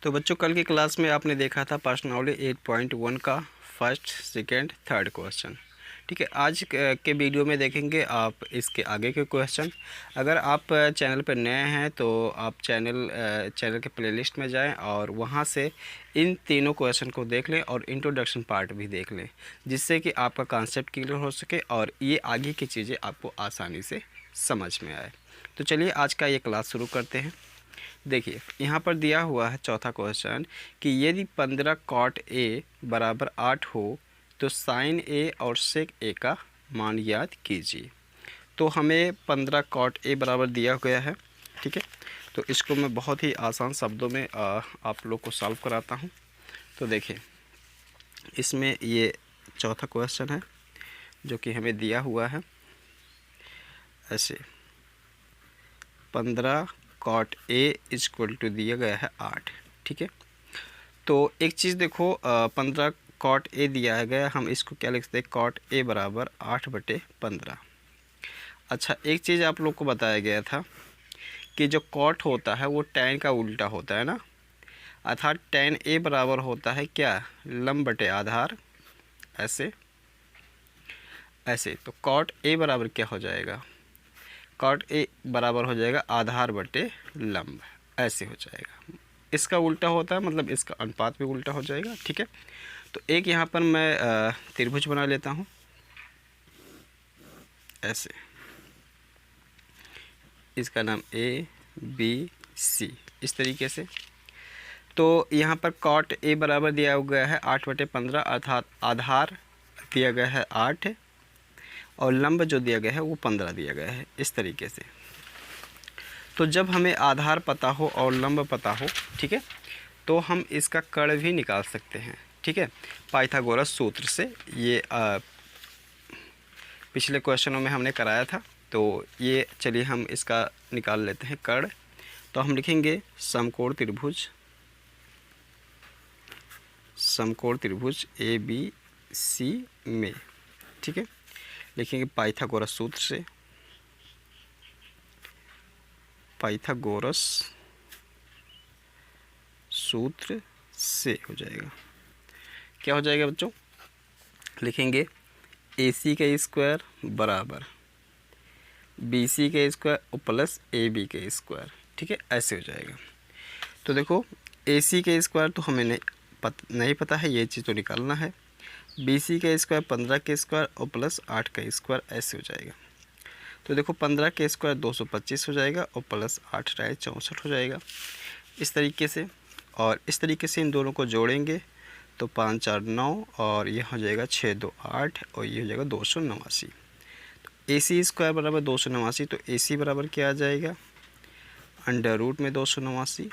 तो बच्चों कल की क्लास में आपने देखा था पर्सनॉलिटी 8.1 का फर्स्ट सेकेंड थर्ड क्वेश्चन। ठीक है, आज के वीडियो में देखेंगे आप इसके आगे के क्वेश्चन। अगर आप चैनल पर नए हैं तो आप चैनल के प्लेलिस्ट में जाएं और वहां से इन तीनों क्वेश्चन को देख लें और इंट्रोडक्शन पार्ट भी देख लें, जिससे कि आपका कॉन्सेप्ट क्लियर हो सके और ये आगे की चीज़ें आपको आसानी से समझ में आए। तो चलिए आज का ये क्लास शुरू करते हैं। देखिए यहाँ पर दिया हुआ है चौथा क्वेश्चन कि यदि 15 कॉट ए बराबर 8 हो तो साइन ए और सेक ए का मान याद कीजिए। तो हमें 15 कॉट ए बराबर दिया गया है। ठीक है, तो इसको मैं बहुत ही आसान शब्दों में आप लोग को सॉल्व कराता हूँ। तो देखिए इसमें ये चौथा क्वेश्चन है जो कि हमें दिया हुआ है ऐसे 15 कॉट ए इक्वल टू दिया गया है 8। ठीक है, तो एक चीज़ देखो 15 कॉट ए दिया गया, हम इसको क्या लिखते हैं, कॉट ए बराबर 8/15। अच्छा, एक चीज़ आप लोग को बताया गया था कि जो कॉट होता है वो टैन का उल्टा होता है ना, अर्थात टैन ए बराबर होता है क्या, लंब बटे आधार। ऐसे ऐसे तो कॉट ए बराबर क्या हो जाएगा, कॉट ए बराबर हो जाएगा आधार बटे लंब, ऐसे हो जाएगा। इसका उल्टा होता है मतलब इसका अनुपात भी उल्टा हो जाएगा। ठीक है, तो एक यहाँ पर मैं त्रिभुज बना लेता हूँ ऐसे, इसका नाम ए बी सी, इस तरीके से। तो यहाँ पर कॉट ए बराबर दिया गया है 8/15, अर्थात आधार दिया गया है 8 और लंब जो दिया गया है वो 15 दिया गया है, इस तरीके से। तो जब हमें आधार पता हो और लंब पता हो, ठीक है, तो हम इसका कर्ण भी निकाल सकते हैं। ठीक है, पाइथागोरस सूत्र से। ये पिछले क्वेश्चनों में हमने कराया था, तो ये चलिए हम इसका निकाल लेते हैं कर्ण। तो हम लिखेंगे समकोण त्रिभुज ए बी सी में। ठीक है, लिखेंगे पाइथागोरस सूत्र से, पाइथागोरस सूत्र से हो जाएगा। क्या हो जाएगा बच्चों, लिखेंगे AC का स्क्वायर बराबर BC का स्क्वायर प्लस AB का स्क्वायर। ठीक है, ऐसे हो जाएगा। तो देखो AC का स्क्वायर तो हमें नहीं पता है, ये चीज़ तो निकालना है। BC का स्क्वायर 15 का स्क्वायर और प्लस 8 का स्क्वायर, ऐसे हो जाएगा। तो देखो 15 का स्क्वायर 225 हो जाएगा और प्लस 8 राय 64 हो जाएगा, इस तरीके से। और इस तरीके से इन दोनों को जोड़ेंगे तो 5 4 9 और ये हो जाएगा 6 2 8 और ये हो जाएगा 289। तो AC स्क्वायर बराबर 289, तो AC बराबर क्या आ जाएगा, अंडर रूट में 289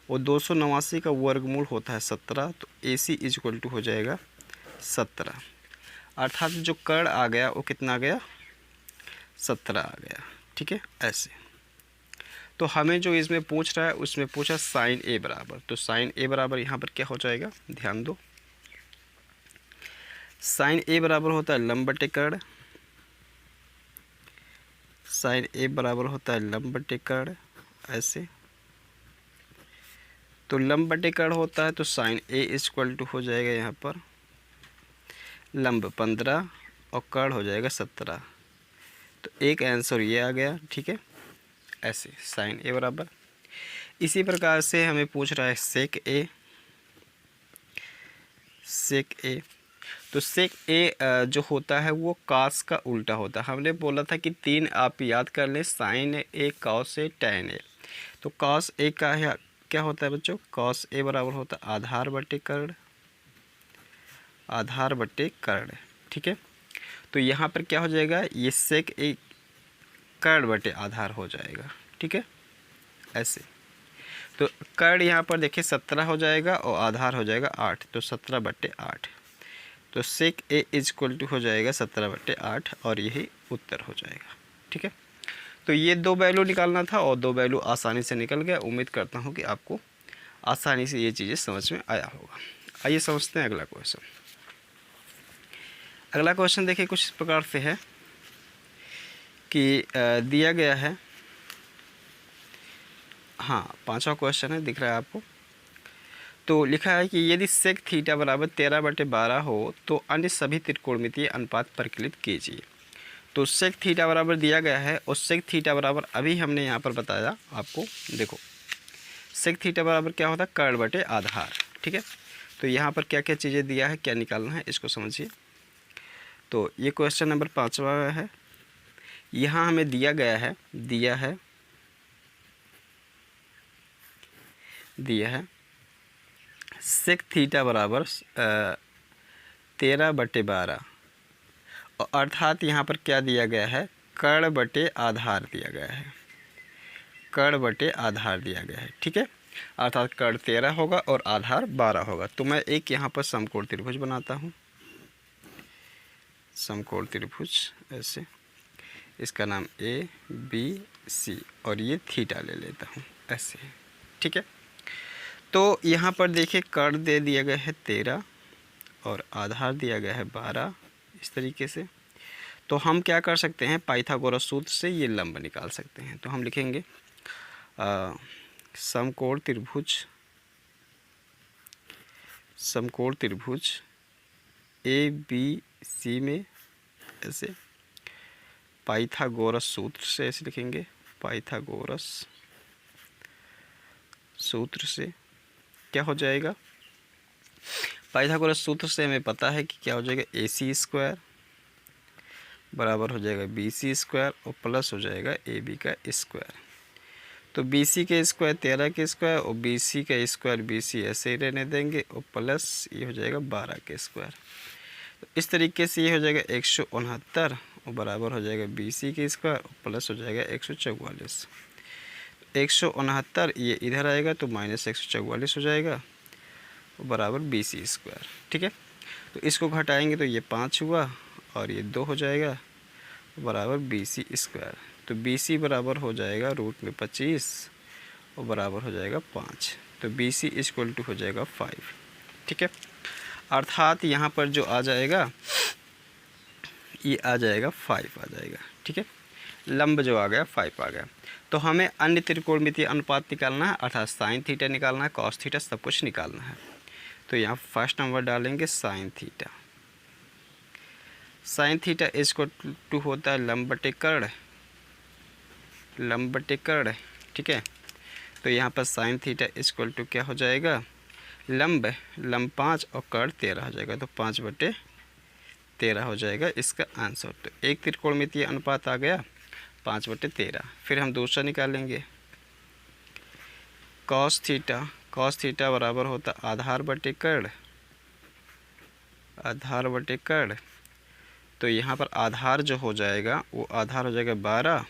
और 289 का वर्गमूल होता है 17, तो AC इक्वल टू हो जाएगा 17, अर्थात जो कर्ण आ गया वो कितना आ गया, 17 आ गया। ठीक है, ऐसे। तो हमें जो इसमें पूछ रहा है उसमें पूछा साइन ए बराबर, तो साइन ए बराबर यहाँ पर क्या हो जाएगा, ध्यान दो, साइन ए बराबर होता है लंब बटे कर्ण, साइन ए बराबर होता है लंब बटे कर्ण, ऐसे। तो लंब बटे कर्ण होता है तो साइन ए इक्वल टू हो जाएगा यहाँ पर लंब 15 और कर्ण हो जाएगा 17, तो एक आंसर ये आ गया। ठीक है, ऐसे साइन ए बराबर। इसी प्रकार से हमें पूछ रहा है सेक ए, तो सेक ए जो होता है वो कास का उल्टा होता है। हमने बोला था कि 3 आप याद कर लें, sign A, cos A, tan A. तो कॉस ए का है क्या होता है बच्चों, कॉस ए बराबर होता है आधार बटे कर्ण, आधार बटे कर्ण। ठीक है, तो यहाँ पर क्या हो जाएगा, ये सेक ए कर्ण बटे आधार हो जाएगा। ठीक है, ऐसे। तो कर्ण यहाँ पर देखिए 17 हो जाएगा और आधार हो जाएगा 8, तो 17/8, तो सेक ए इक्वल टू हो जाएगा 17/8 और यही उत्तर हो जाएगा। ठीक है, तो ये 2 वैल्यू निकालना था और 2 वैल्यू आसानी से निकल गया। उम्मीद करता हूँ कि आपको आसानी से ये चीज़ें समझ में आया होगा। आइए समझते हैं अगला क्वेश्चन। अगला क्वेश्चन देखिए कुछ इस प्रकार से है कि दिया गया है, हाँ 5वां क्वेश्चन है, दिख रहा है आपको, तो लिखा है कि यदि सेक थीटा बराबर 13/12 हो तो अन्य सभी त्रिकोणमितीय अनुपात परिकलित कीजिए। तो सेक थीटा बराबर दिया गया है और सेक थीटा बराबर अभी हमने यहाँ पर बताया आपको। देखो सेक थीटा बराबर क्या होता है, कर्ण बटे आधार। ठीक है, तो यहाँ पर क्या क्या चीज़ें दिया है, क्या निकालना है, इसको समझिए। तो ये क्वेश्चन नंबर 5वां है। यहाँ हमें दिया है सेक थीटा बराबर 13/12 और अर्थात यहाँ पर क्या दिया गया है, कर्ण बटे आधार दिया गया है, कर्ण बटे आधार दिया गया है। ठीक है, अर्थात कर्ण 13 होगा और आधार 12 होगा। तो मैं एक यहाँ पर समकोण त्रिभुज बनाता हूँ, समकोण त्रिभुज ऐसे, इसका नाम ABC और ये थीटा ले लेता हूँ ऐसे। ठीक है, तो यहाँ पर देखिए कर्ण दे दिया गया है 13 और आधार दिया गया है 12 इस तरीके से। तो हम क्या कर सकते हैं, पाइथागोरस सूत्र से ये लंब निकाल सकते हैं। तो हम लिखेंगे समकोण त्रिभुज ABC में ऐसे पाइथागोरस सूत्र से ऐसे लिखेंगे, पाइथागोरस सूत्र से क्या हो जाएगा, पाइथागोरस सूत्र से हमें पता है कि क्या हो जाएगा, AC² बराबर हो जाएगा BC² और प्लस हो जाएगा AB का स्क्वायर। तो BC के स्क्वायर 13 के स्क्वायर और BC का स्क्वायर BC ऐसे ही रहने देंगे और प्लस ये हो जाएगा 12 के स्क्वायर। तो इस तरीके से ये हो जाएगा 169 और बराबर हो जाएगा BC के स्क्वायर और प्लस हो जाएगा 144। 169 ये इधर आएगा तो माइनस 144 हो जाएगा और बराबर BC²। ठीक है, तो इसको घटाएंगे तो ये 5 हुआ और ये 2 हो जाएगा बराबर BC²। तो BC बराबर हो जाएगा रूट में 25 और बराबर हो जाएगा 5। तो BC इक्वल टू हो जाएगा 5। ठीक है, अर्थात यहाँ पर जो आ जाएगा ये आ जाएगा 5 आ जाएगा। ठीक है, लंब जो आ गया 5 आ गया। तो हमें अन्य त्रिकोणमितीय अनुपात निकालना है, अर्थात साइन थीटा निकालना है, कॉस थीटा, सब कुछ निकालना है। तो यहाँ फर्स्ट नंबर डालेंगे sine theta. Sine theta equal to होता है लंब बटे कर्ण, लंब बटे कर्ण। ठीक है, तो यहाँ पर साइन थीटा इक्वल टू क्या हो जाएगा, लंब 5 और कर्ण 13 हो जाएगा। तो 5/13 हो जाएगा इसका आंसर। तो एक त्रिकोणमितीय अनुपात आ गया 5/13। फिर हम दूसरा निकालेंगे कॉस थीटा। कॉस थीटा बराबर होता आधार बटे कर्ण, आधार बटे कर्ण। तो यहाँ पर आधार जो हो जाएगा वो आधार हो जाएगा 12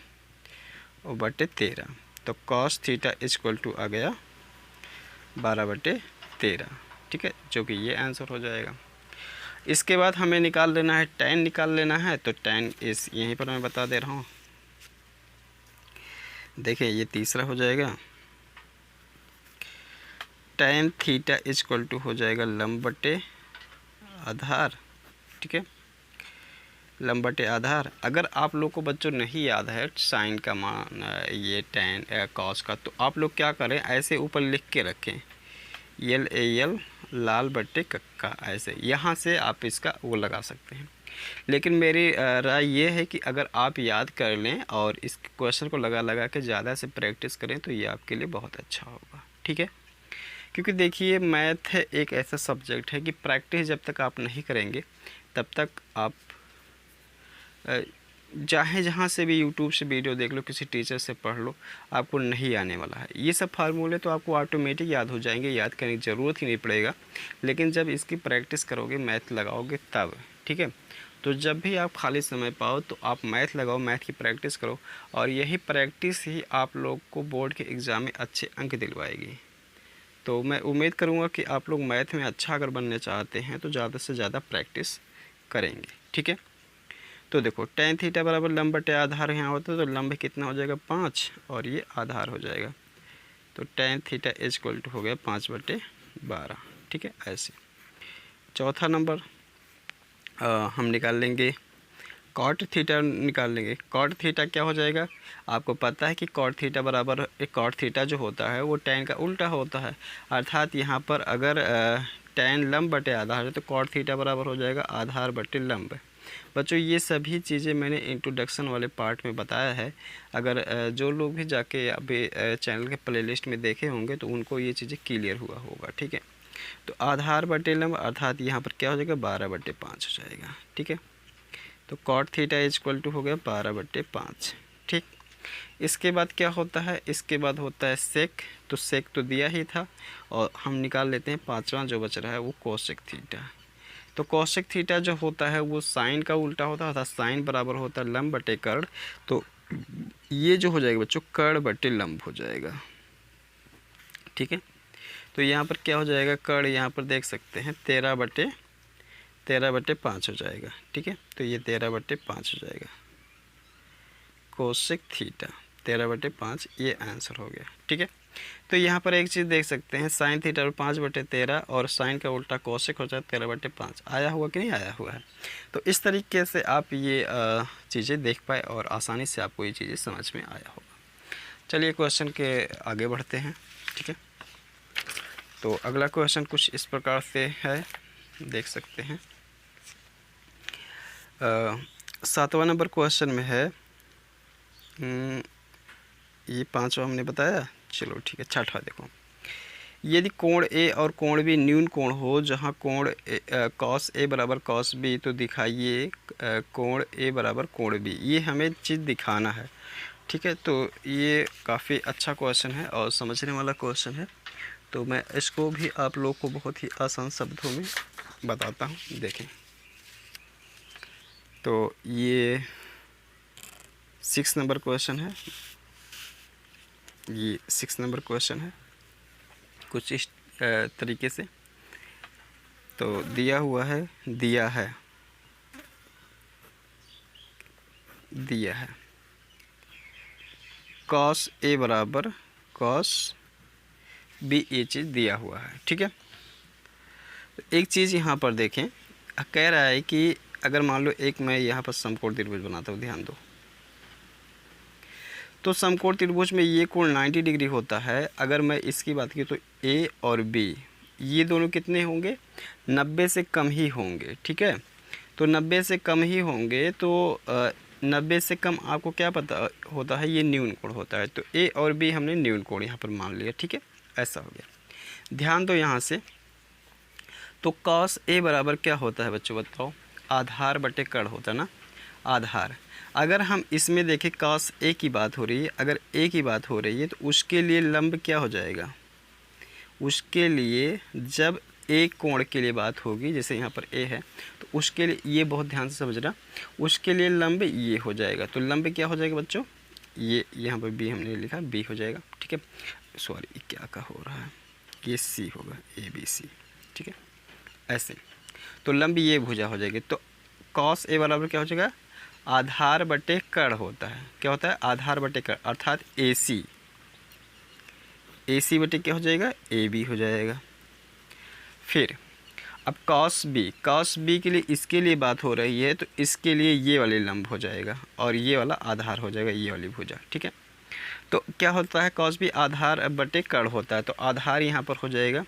और बटे 13। तो कॉस थीटा इक्वल टू आ गया 12/13। ठीक है, जो कि ये आंसर हो जाएगा। इसके बाद हमें निकाल लेना है tan निकाल लेना है। तो tan इस यहीं पर मैं बता दे रहा हूँ, देखिए ये तीसरा हो जाएगा। tan थीटा इक्वल टू हो जाएगा लंब बटे आधार। ठीक है, लंब बटे आधार। अगर आप लोग को बच्चों नहीं याद है साइन का मान ये tan कॉस का, तो आप लोग क्या करें, ऐसे ऊपर लिख के रखें LAL लाल बटे कक्का, ऐसे यहाँ से आप इसका वो लगा सकते हैं। लेकिन मेरी राय ये है कि अगर आप याद कर लें और इस क्वेश्चन को लगा के ज़्यादा से प्रैक्टिस करें तो ये आपके लिए बहुत अच्छा होगा। ठीक है, क्योंकि देखिए मैथ एक ऐसा सब्जेक्ट है कि प्रैक्टिस जब तक आप नहीं करेंगे तब तक आप चाहे जहाँ से भी यूट्यूब से वीडियो देख लो, किसी टीचर से पढ़ लो, आपको नहीं आने वाला है। ये सब फार्मूले तो आपको ऑटोमेटिक याद हो जाएंगे, याद करने की ज़रूरत ही नहीं पड़ेगा। लेकिन जब इसकी प्रैक्टिस करोगे, मैथ लगाओगे तब। ठीक है, तो जब भी आप खाली समय पाओ तो आप मैथ लगाओ, मैथ की प्रैक्टिस करो और यही प्रैक्टिस ही आप लोग को बोर्ड के एग्ज़ाम में अच्छे अंक दिलवाएगी। तो मैं उम्मीद करूँगा कि आप लोग मैथ में अच्छा अगर बनने चाहते हैं तो ज़्यादा से ज़्यादा प्रैक्टिस करेंगे। ठीक है, तो देखो tan थीटा बराबर लंब बटे आधार यहाँ होता है, तो लंब कितना हो जाएगा 5 और ये आधार हो जाएगा। तो tan थीटा इक्वल टू हो गया 5/12। ठीक है, ऐसे। चौथा नंबर हम निकाल लेंगे कॉट थीटा निकाल लेंगे। कॉट थीटा क्या हो जाएगा, आपको पता है कि कॉट थीटा बराबर, कॉट थीटा जो होता है वो टैन का उल्टा होता है, अर्थात यहाँ पर अगर टैन लंब बटे आधार है तो कॉट थीटा बराबर हो जाएगा आधार बटे लंब। बच्चों ये सभी चीज़ें मैंने इंट्रोडक्शन वाले पार्ट में बताया है, अगर जो लोग भी जाके अभी चैनल के प्लेलिस्ट में देखे होंगे तो उनको ये चीज़ें क्लियर हुआ होगा। ठीक है, तो आधार बटे लंब अर्थात यहाँ पर क्या हो जाएगा 12/5 हो जाएगा। ठीक है, तो कॉट थीटा इक्वल टू हो गया 12/5। ठीक, इसके बाद क्या होता है, इसके बाद होता है सेक, तो सेक तो दिया ही था और हम निकाल लेते हैं पाँचवा जो बच रहा है वो कोसेक थीटा। तो कोसेक थीटा जो होता है वो साइन का उल्टा होता है, अर्थात साइन बराबर होता है लंब बटे कर्ण, तो ये जो हो जाएगा बच्चों कर्ण बटे लंब हो जाएगा। ठीक है, तो यहाँ पर क्या हो जाएगा, कर्ण यहाँ पर देख सकते हैं 13/5 हो जाएगा। ठीक है, तो ये 13/5 हो जाएगा कोसेक थीटा 13/5, ये आंसर हो गया। ठीक है, तो यहाँ पर एक चीज़ देख सकते हैं साइन थीटा 5/13 और साइन का उल्टा कोसेक हो जाए 13/5, आया हुआ कि नहीं आया हुआ है। तो इस तरीके से आप ये चीज़ें देख पाए और आसानी से आपको ये चीज़ें समझ में आया होगा। चलिए क्वेश्चन के आगे बढ़ते हैं। ठीक है, तो अगला क्वेश्चन कुछ इस प्रकार से है, देख सकते हैं। 7वां नंबर क्वेश्चन में है, ये 5वां हमने बताया, चलो ठीक है। 6वां देखो, यदि कोण ए और कोण बी न्यून कोण हो जहां कोण कॉस ए बराबर कॉस बी, तो दिखाइए कोण ए बराबर कोण बी। ये हमें चीज़ दिखाना है। ठीक है, तो ये काफ़ी अच्छा क्वेश्चन है और समझने वाला क्वेश्चन है, तो मैं इसको भी आप लोग को बहुत ही आसान शब्दों में बताता हूँ। देखें, तो ये 6 नंबर क्वेश्चन है, ये 6 नंबर क्वेश्चन है कुछ इस तरीके से। तो दिया हुआ है, दिया है कॉस ए बराबर कॉस बी, ये चीज़ दिया हुआ है। ठीक है, तो एक चीज़ यहाँ पर देखें, कह रहा है कि अगर मान लो एक मैं यहाँ पर समकोण त्रिभुज बनाता हूँ, ध्यान दो, तो समकोण त्रिभुज में ये कोण 90 डिग्री होता है। अगर मैं इसकी बात की तो ए और बी ये दोनों कितने होंगे, 90 से कम ही होंगे। ठीक है, तो 90 से कम ही होंगे, तो 90 से कम आपको क्या पता होता है, ये न्यून कोण होता है। तो ए और बी हमने न्यून कोण यहाँ पर मान लिया। ठीक है, ऐसा हो गया। ध्यान दो यहाँ से, तो कॉस ए बराबर क्या होता है बच्चों बताओ, आधार बटे कर्ण होता है ना, आधार। अगर हम इसमें देखें कॉस ए की बात हो रही है, अगर ए की बात हो रही है तो उसके लिए लंब क्या हो जाएगा, उसके लिए जब एक कोण के लिए बात होगी, जैसे यहाँ पर ए है तो उसके लिए, ये बहुत ध्यान से समझना, उसके लिए लंब ये हो जाएगा। तो लंब क्या हो जाएगा बच्चों, ये यहाँ पर बी हमने लिखा, बी हो जाएगा। ठीक है, सॉरी क्या का हो रहा है, ये सी होगा, ए बी सी। ठीक है, ऐसे, तो लंब ये भुजा हो जाएगी। तो कॉस ए बराबर क्या हो जाएगा, आधार बटे कर्ण होता है। क्या होता है, आधार बटे कर्ण, अर्थात ए सी, ए सी बटे क्या हो जाएगा, ए बी हो जाएगा। फिर अब कॉस बी के लिए, इसके लिए बात हो रही है तो इसके लिए ये वाले लंब हो जाएगा और ये वाला आधार हो जाएगा, ये वाली भुजा। ठीक है, तो क्या होता है, कॉस बी आधार बटे कर्ण होता है, तो आधार यहाँ पर हो जाएगा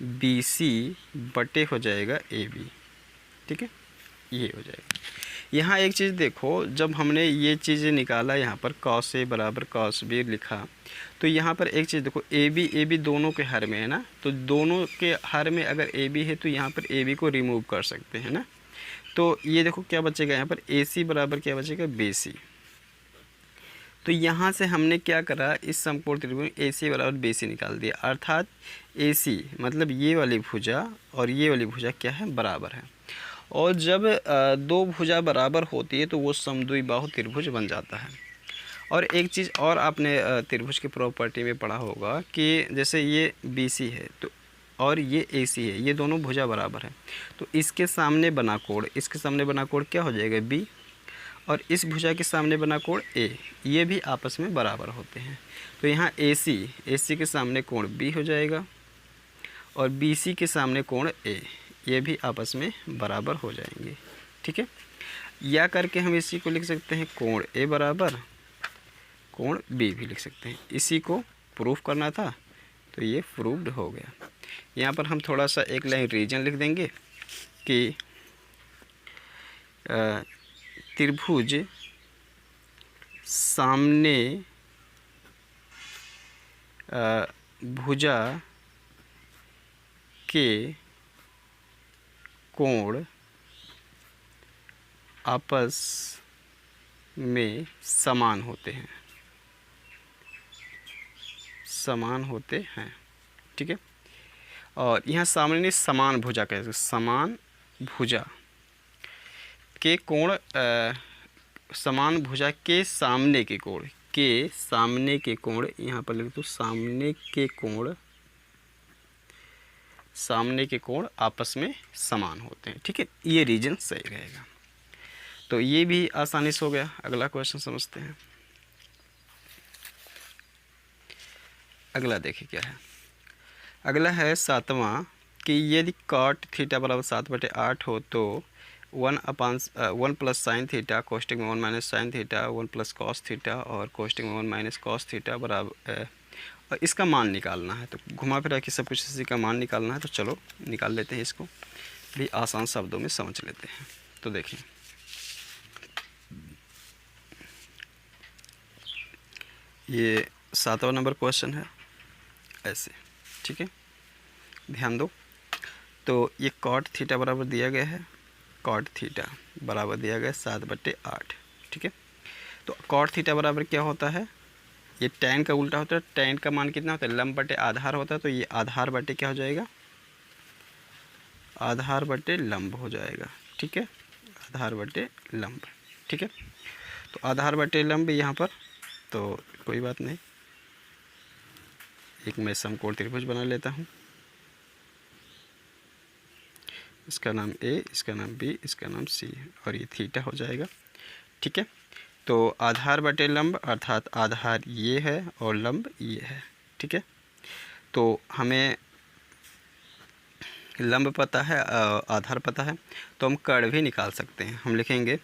बी सी बटे हो जाएगा ए बी। ठीक है, ये हो जाएगा। यहाँ एक चीज़ देखो, जब हमने ये चीज़ें निकाला, यहाँ पर कॉस ए बराबर कॉस बी लिखा, तो यहाँ पर एक चीज़ देखो, ए बी दोनों के हर में है ना, तो दोनों के हर में अगर ए बी है तो यहाँ पर ए बी को रिमूव कर सकते हैं ना। तो ये देखो क्या बचेगा, यहाँ पर ए सी बराबर क्या बचेगा, बी सी। तो यहाँ से हमने क्या करा, इस समकोण त्रिभुज में ए सी बराबर बी सी निकाल दिया, अर्थात ए सी मतलब ये वाली भुजा और ये वाली भुजा क्या है, बराबर है। और जब दो भुजा बराबर होती है तो वो समद्विबाहु त्रिभुज बन जाता है। और एक चीज़ और आपने त्रिभुज की प्रॉपर्टी में पढ़ा होगा कि जैसे ये बी सी है तो और ये ए सी है, ये दोनों भुजा बराबर है, तो इसके सामने बना कोण, इसके सामने बना कोण क्या हो जाएगा, बी, और इस भुजा के सामने बना कोण ए, ये भी आपस में बराबर होते हैं। तो यहाँ ए सी के सामने कोण बी हो जाएगा और बी सी के सामने कोण ए, ये भी आपस में बराबर हो जाएंगे। ठीक है, या करके हम इसी को लिख सकते हैं कोण ए बराबर कोण बी भी लिख सकते हैं। इसी को प्रूफ करना था, तो ये प्रूव्ड हो गया। यहाँ पर हम थोड़ा सा एक लाइन रीजन लिख देंगे कि त्रिभुज सामने भुजा के कोण आपस में समान होते हैं, समान होते हैं। ठीक है, और यहाँ सामने नहीं, समान भुजा कैसे, समान भुजा के कोण, समान भुजा के सामने के कोण, के सामने के कोण, यहाँ पर लिख दो सामने के कोण, सामने के कोण आपस में समान होते हैं। ठीक है, ये रीजन सही रहेगा। तो ये भी आसानी से हो गया। अगला क्वेश्चन समझते हैं। अगला देखिए क्या है। अगला है 7वां कि यदि cot थीटा बराबर 7/8 हो तो 1 प्लस साइन थीटा कोष्टक में 1 minus sine theta 1 plus cos theta और कोष्टक में 1 माइनस कॉस थीटा बराबर, और इसका मान निकालना है। तो घुमा फिरा के सब कुछ इसी का मान निकालना है। तो चलो निकाल लेते हैं, इसको भी आसान शब्दों में समझ लेते हैं। तो देखिए, ये 7वां नंबर क्वेश्चन है ऐसे। ठीक है, ध्यान दो। तो ये cot थीटा बराबर दिया गया है, cot थीटा बराबर दिया गया 7/8। ठीक है, तो cot थीटा बराबर क्या होता है, ये tan का उल्टा होता है। tan का मान कितना होता है, लंब बटे आधार होता है। तो ये आधार बटे क्या हो जाएगा, आधार बटे लंब हो जाएगा। ठीक है, आधार बटे लंब। ठीक है, तो आधार बटे लंब यहाँ पर, तो कोई बात नहीं, एक मैं समकोण त्रिभुज बना लेता हूँ। इसका नाम ए, इसका नाम बी, इसका नाम सी, और ये थीटा हो जाएगा। ठीक है, तो आधार बटे लंब अर्थात आधार ये है और लंब ये है। ठीक है, तो हमें लंब पता है, आधार पता है, तो हम कर्ण भी निकाल सकते हैं। हम लिखेंगे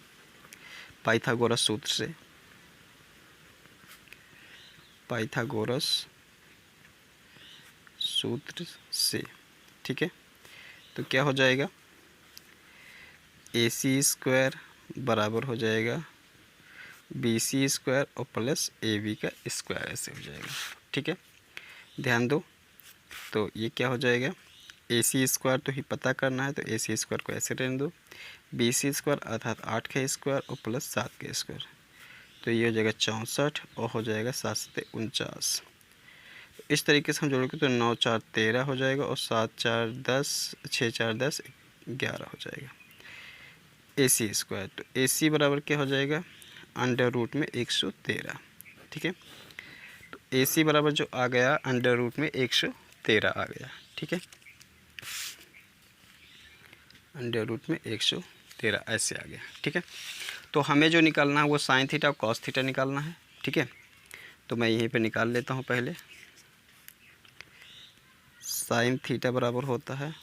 पाइथागोरस सूत्र से, पाइथागोरस सूत्र से। ठीक है, तो क्या हो जाएगा, AC² बराबर हो जाएगा BC² और प्लस AB का स्क्वायर, ऐसे हो जाएगा। ठीक है, ध्यान दो। तो ये क्या हो जाएगा, AC² तो ही पता करना है, तो AC² को ऐसे रहने दो, BC² अर्थात 8 का स्क्वायर और प्लस 7 का स्क्वायर, तो ये हो जाएगा 64 और हो जाएगा 7 से 49। इस तरीके से हम जोड़ेंगे तो 9 4 13 हो जाएगा और 7 4 10, 6 4 10 11 हो जाएगा AC²। तो AC बराबर क्या हो जाएगा, अंडर रूट में 113। ठीक है, तो AC बराबर जो आ गया अंडर रूट में 113 आ गया। ठीक है, अंडर रूट में 113 ऐसे आ गया। ठीक है, तो हमें जो निकालना है वो साइन थीटा और कॉस थीटा निकालना है। ठीक है, तो मैं यहीं पे निकाल लेता हूँ पहले। साइन थीटा बराबर होता है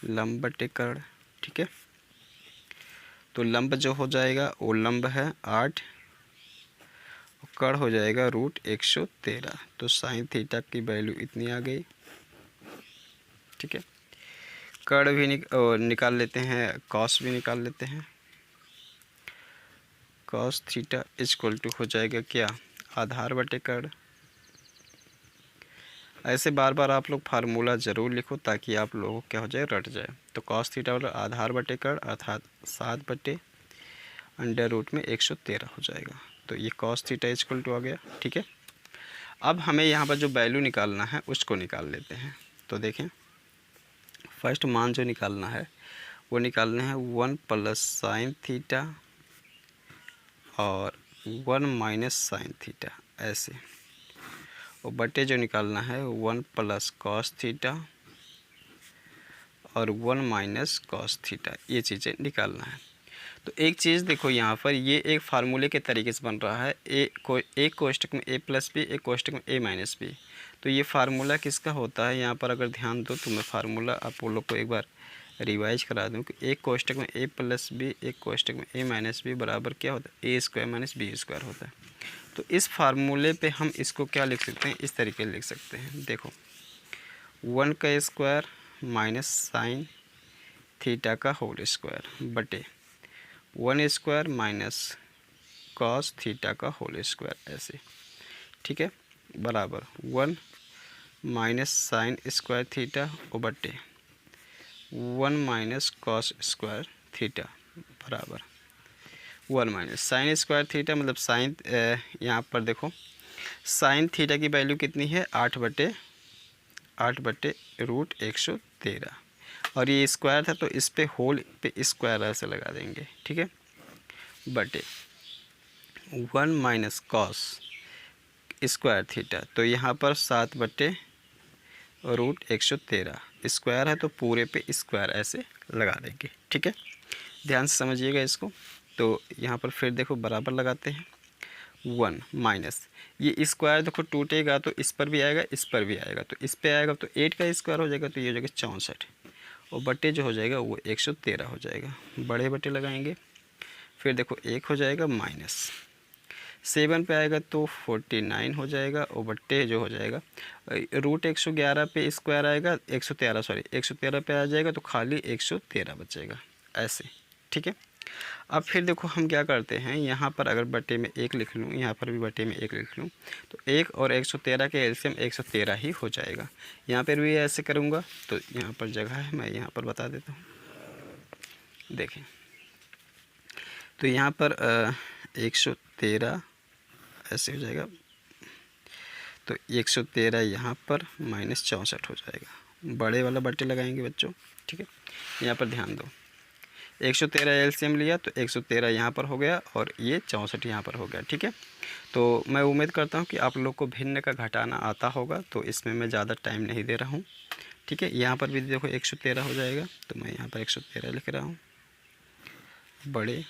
लंब बटे कर्ण। ठीक है, तो लंब जो हो जाएगा वो लंब है 8 और कर्ण हो जाएगा रूट 113। तो साइन थीटा की वैल्यू इतनी आ गई। ठीक है, कर्ण भी निकाल लेते हैं, कॉस भी निकाल लेते हैं। कॉस थीटा इक्वल टू हो जाएगा क्या, आधार बटे कर्ण। ऐसे बार बार आप लोग फार्मूला ज़रूर लिखो ताकि आप लोगों को क्या हो जाए, रट जाए। तो कॉस थीटा वाला आधार बटे कर्ण अर्थात 7 बटे अंडर रूट में 113 हो जाएगा। तो ये कॉस थीटा इक्वल टू आ गया। ठीक है, अब हमें यहाँ पर जो वैल्यू निकालना है उसको निकाल लेते हैं। तो देखें, फर्स्ट मान जो निकालना है वो निकालना है 1 प्लस साइन थीटा और 1 माइनस साइन थीटा ऐसे, और बटे जो निकालना है 1 प्लस कॉस थीटा और 1 माइनस कॉस थीटा, ये चीज़ें निकालना है। तो एक चीज़ देखो यहाँ पर, ये एक फार्मूले के तरीके से बन रहा है। एक कोष्टक में a प्लस बी, एक कोष्टक में a माइनस बी। तो ये फार्मूला किसका होता है, यहाँ पर अगर ध्यान दो तो मैं फार्मूला आप लोग को एक बार रिवाइज करा दूं कि एक कोष्टक में a प्लस बी, एक कोष्टक में a माइनस बी बराबर क्या होता है, a square minus B square होता है। तो इस फार्मूले पे हम इसको क्या लिख सकते हैं, इस तरीके से लिख सकते हैं। देखो 1 का स्क्वायर माइनस साइन थीटा का होल स्क्वायर बटे 1 स्क्वायर माइनस कॉस थीटा का होल स्क्वायर, ऐसे, ठीक है, बराबर 1 माइनस साइन स्क्वायर थीटा और बटे 1 माइनस कॉस स्क्वायर थीटा बराबर 1 माइनस साइन स्क्वायर थीटा, मतलब साइन, यहाँ पर देखो साइन थीटा की वैल्यू कितनी है, 8 बटे रूट 113, और ये स्क्वायर था तो इस पे होल पे स्क्वायर ऐसे लगा देंगे, ठीक है, बटे 1 माइनस कॉस स्क्वायर थीटा, तो यहाँ पर 7 बटे रूट 113, स्क्वायर है तो पूरे पे स्क्वायर ऐसे लगा देंगे, ठीक है, ध्यान से समझिएगा इसको। तो यहाँ पर फिर देखो बराबर लगाते हैं 1 माइनस, ये स्क्वायर देखो टूटेगा तो इस पर भी आएगा, इस पर भी आएगा, तो इस पे आएगा तो 8 का स्क्वायर हो जाएगा, तो ये हो जाएगा 64, और बटे जो हो जाएगा वो 113 हो जाएगा, बड़े बटे लगाएंगे। फिर देखो 1 हो जाएगा माइनस 7 पे आएगा तो 49 हो जाएगा, और बट्टे जो हो जाएगा रूट 111 पे स्क्वायर आएगा, 113 पे आ जाएगा तो खाली 113 बचेगा, ऐसे, ठीक है। अब फिर देखो हम क्या करते हैं, यहाँ पर अगर बटे में 1 लिख लूँ, यहाँ पर भी बटे में 1 लिख लूँ, तो 1 और 113 के एलसीएम 113 ही हो जाएगा। यहाँ पर भी ऐसे करूँगा तो यहाँ पर जगह है, मैं यहाँ पर बता देता हूँ, देखें, तो यहाँ पर 113 ऐसे हो जाएगा, तो 113 यहाँ पर माइनस 64 हो जाएगा, बड़े वाला बट्टे लगाएंगे बच्चों, ठीक है। यहाँ पर ध्यान दो, 113 एलसीएम लिया तो 113 यहाँ पर हो गया और ये 64 यहाँ पर हो गया, ठीक है। तो मैं उम्मीद करता हूँ कि आप लोग को भिन्न का घटाना आता होगा, तो इसमें मैं ज़्यादा टाइम नहीं दे रहा हूँ, ठीक है। यहाँ पर भी देखो 113 हो जाएगा, तो मैं यहाँ पर 113 लिख रहा हूँ, बड़े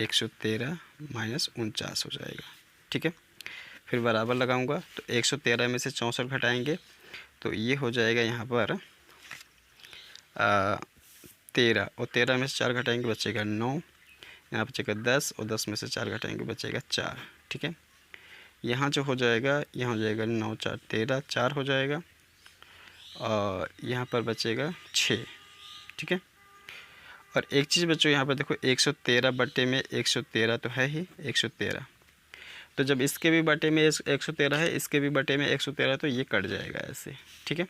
113 माइनस 49 हो जाएगा, ठीक है। फिर बराबर लगाऊंगा तो 113 में से 64 घटाएंगे तो ये हो जाएगा यहाँ पर 13, और 13 में से 4 घटाएंगे बचेगा 9, यहाँ बचेगा 10, और 10 में से 4 घटाएंगे बचेगा 4, ठीक है। यहाँ जो हो जाएगा, यहाँ हो जाएगा 9 4 13, 4 हो जाएगा, और यहाँ पर बचेगा 6, ठीक है। और एक चीज़ बच्चों यहाँ पर देखो 113 बटे में 113 तो है ही 113, तो जब इसके भी बटे में 113 है, इसके भी बटे में 113, तो ये कट जाएगा ऐसे, ठीक है।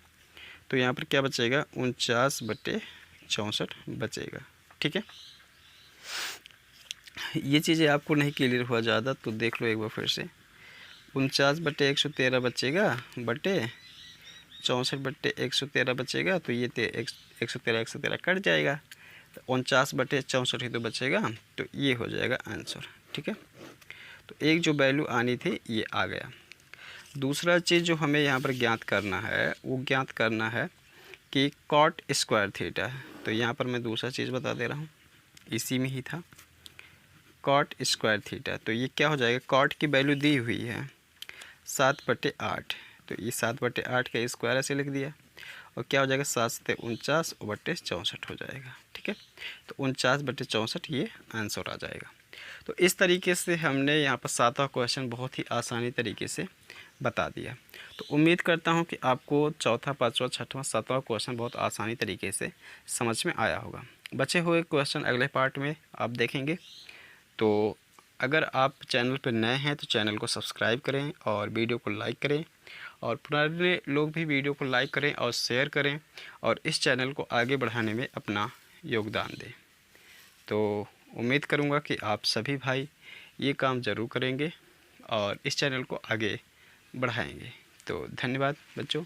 तो यहाँ पर क्या बचेगा, 49 बटे 64 बचेगा, ठीक है। ये चीज़ें आपको नहीं क्लियर हुआ ज़्यादा तो देख लो एक बार फिर से, 49 बटे 113 बचेगा, बटे 64 बटे 113 बचेगा, तो ये 113 कट जाएगा, तो 49 बटे 64 ही तो बचेगा, तो ये हो जाएगा आंसर, ठीक है। तो एक जो वैल्यू आनी थी ये आ गया। दूसरा चीज़ जो हमें यहाँ पर ज्ञात करना है, वो ज्ञात करना है कि कॉट स्क्वायर थीटा है, तो यहाँ पर मैं दूसरा चीज़ बता दे रहा हूँ, इसी में ही था कॉट स्क्वायर थीटा, तो ये क्या हो जाएगा, कॉट की वैल्यू दी हुई है 7/8, तो ये 7/8 का स्क्वायर ऐसे लिख दिया, और क्या हो जाएगा 7 से 49 और बटे 64 हो जाएगा, ठीक है। तो 49 बटे 64 ये आंसर आ जाएगा। तो इस तरीके से हमने यहाँ पर 7वां क्वेश्चन बहुत ही आसानी तरीके से बता दिया। तो उम्मीद करता हूँ कि आपको 4था 5वां 6वां 7वां क्वेश्चन बहुत आसानी तरीके से समझ में आया होगा। बचे हुए क्वेश्चन अगले पार्ट में आप देखेंगे। तो अगर आप चैनल पर नए हैं तो चैनल को सब्सक्राइब करें और वीडियो को लाइक करें, और पुराने लोग भी वीडियो को लाइक करें और शेयर करें, और इस चैनल को आगे बढ़ाने में अपना योगदान दें। तो उम्मीद करूँगा कि आप सभी भाई ये काम ज़रूर करेंगे और इस चैनल को आगे बढ़ाएंगे। तो धन्यवाद बच्चों।